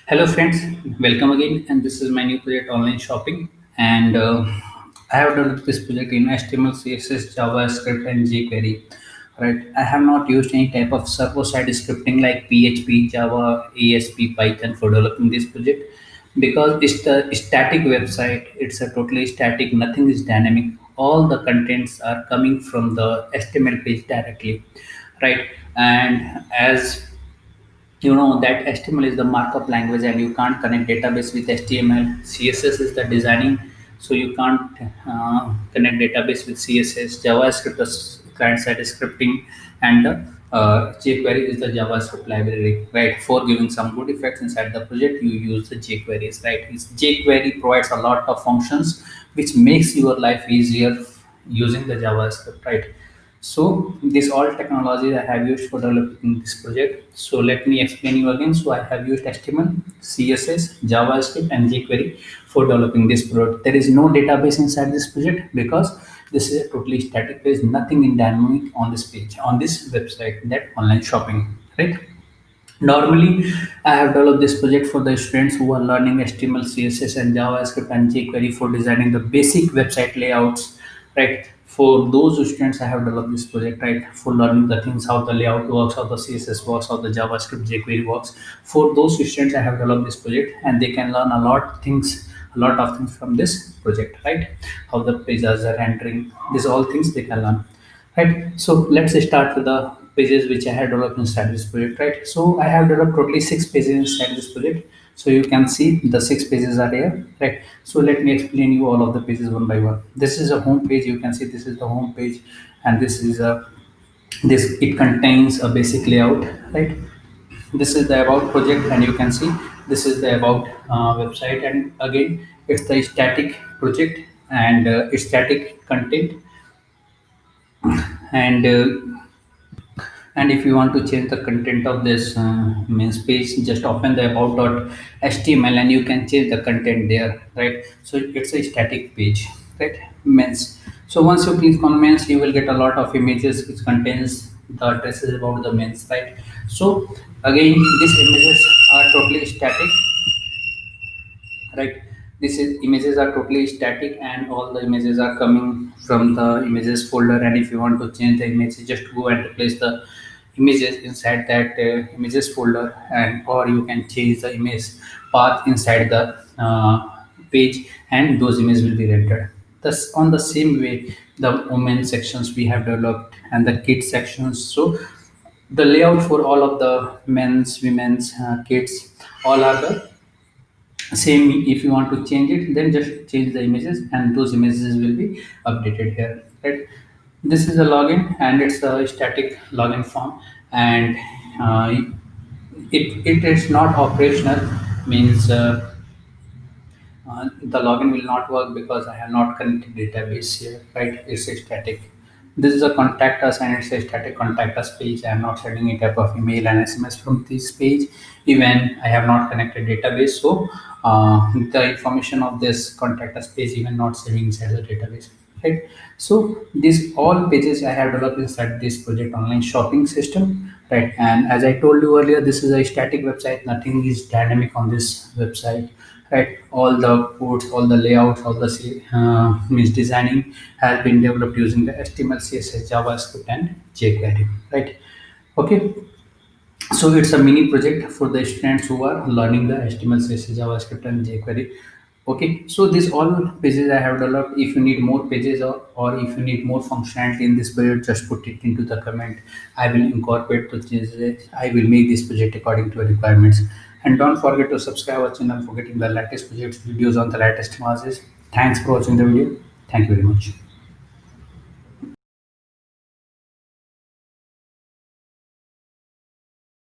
Hello, friends. Welcome again. And this is my new project, online shopping. And I have developed this project in HTML, CSS, JavaScript, and jQuery. Right. I have not used any type of server-side scripting like PHP, Java, ASP, Python for developing this project because it's a static website. It's a totally static. Nothing is dynamic. All the contents are coming from the HTML page directly. Right. And as you know that HTML is the markup language and you can't connect database with HTML. CSS is the designing, so you can't connect database with CSS. JavaScript is client side scripting, and jQuery is the JavaScript library, right? For giving some good effects inside the project, you use the jQueries, right? jQuery provides a lot of functions which makes your life easier using the JavaScript, right? So this all technologies I have used for developing this project. So let me explain you again. So I have used HTML, CSS, JavaScript, and jQuery for developing this project. There is no database inside this project because this is a totally static page, nothing in dynamic on this page, on this website, that online shopping, right? Normally, I have developed this project for the students who are learning HTML, CSS, and JavaScript and jQuery for designing the basic website layouts, right? For those students, I have developed this project, right? For learning the things, how the layout works, how the CSS works, how the JavaScript, jQuery works. For those students, I have developed this project, and they can learn a lot of things from this project, right? How the pages are rendering, these all things they can learn, right? So let's start with the pages which I have developed inside this project, right? So I have developed totally 6 pages inside this project. So you can see the 6 pages are here, right? So let me explain you all of the pages one by one. This is a home page. You can see this is the home page, and this is a this it contains a basic layout, right? This is the about project, and you can see this is the about website, and again it's the static project and static content, and if you want to change the content of this means page, just open the about.html and you can change the content there, right? So it's a static page, right? Means, so once you click on means, you will get a lot of images which contains the addresses about the means, right? So again, these images are totally static, right? This is images are totally static and all the images are coming from the images folder, and if you want to change the image, you just go and replace the images inside that images folder, and or you can change the image path inside the page, and those images will be rendered. Thus on the same way, the women sections we have developed and the kids sections. So the layout for all of the men's, women's, kids, all are the same. If you want to change it, then just change the images and those images will be updated here, right? This is a login and it's a static login form, and uh, it is not operational, means the login will not work because I have not connected database here, right? It's a static. This is a contact us and it's a static contact us page. I am not sending any type of email and SMS from this page. Even I have not connected database, so the information of this contact us page even not saving inside the database, right? So these all pages I have developed inside this project online shopping system, right? And as I told you earlier, this is a static website. Nothing is dynamic on this website, right? All the codes, all the layouts, all the means designing has been developed using the HTML, CSS, JavaScript, and jQuery, right? Okay, so it's a mini project for the students who are learning the HTML, CSS, JavaScript, and jQuery. Okay, so these all pages I have developed. If you need more pages, or if you need more functionality in this project, just put it into the comment. I will incorporate the changes. I will make this project according to your requirements. And don't forget to subscribe our channel for getting the latest projects videos on the latest technologies. Thanks for watching the video. Thank you very much.